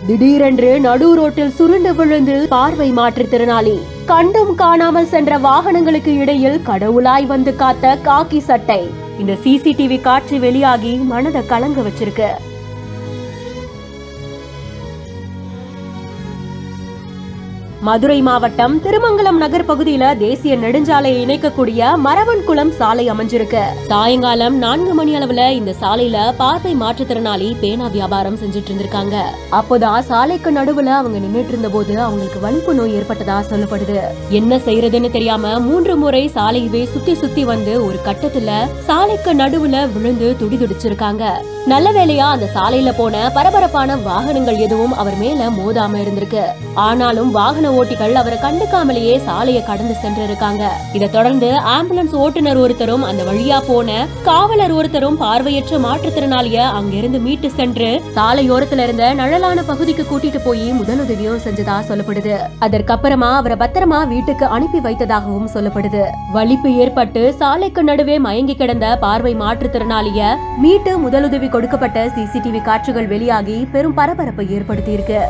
திடீரென்று நடு ரோட்டில் சுருண்டு விழுந்து பார்வை மாற்றுத்திறனாளி. கண்டும் காணாமல் சென்ற வாகனங்களுக்கு இடையில் கடவுளாய் வந்து காத்த காக்கி சட்டை. இந்த சிசிடிவி காட்சி வெளியாகி மனதை கலங்க வச்சிருக்கு. மதுரை மாவட்டம் திருமங்கலம் நகர் பகுதியில தேசிய நெடுஞ்சாலையை இணைக்கக்கூடிய மரவன்குளம் சாலை அமைஞ்சிருக்கு. சாயங்காலம் 4 மணி அளவுல இந்த சாலையில பார்வை மாற்றுத்திறனாளி பேனா வியாபாரம் செஞ்சுட்டு இருந்திருக்காங்க. அப்போதான் சாலைக்கு நடுவுல அவங்க நின்னுட்டு இருந்த போது அவங்களுக்கு வலிப்பு நோய் ஏற்பட்டதா சொல்லப்படுது. என்ன செய்யறதுன்னு தெரியாம 3 முறை சாலையவே சுத்தி சுத்தி வந்து ஒரு கட்டத்துல சாலைக்கு நடுவுல விழுந்து துடிதுடிச்சிருக்காங்க. நல்ல வேளையா அந்த சாலையில போன பரபரப்பான வாகனங்கள் எதுவும் அவர் மேல மோதாம இருந்திருக்கு. ஆனாலும் வாகன ஓட்டிகள் அவரை கண்டுக்காமலேயே சாலையை கடந்து சென்றிருக்காங்க. இதை தொடர்ந்து ஆம்புலன்ஸ் ஓட்டுநர் ஒருத்தரும் அந்த வழியா போன காவலர் ஒருத்தரும் பார்வையற்ற மாற்றுத்திறனாளிய அங்கிருந்து மீட்டு சென்று சாலையோரத்துல இருந்த நிழலான பகுதிக்கு கூட்டிட்டு போய் முதலுதவியும் செஞ்சதா சொல்லப்படுது. அதற்கப்புறமா அவரை பத்திரமா வீட்டுக்கு அனுப்பி வைத்ததாகவும் சொல்லப்படுது. வலிப்பு ஏற்பட்டு சாலைக்கு நடுவே மயங்கி கிடந்த பார்வை மாற்றுத்திறனாளிய மீட்டு முதலுதவி கொடுக்கப்பட்ட சிசிடிவி காட்சிகள் வெளியாகி பெரும் பரபரப்பை ஏற்படுத்தி இருக்கு.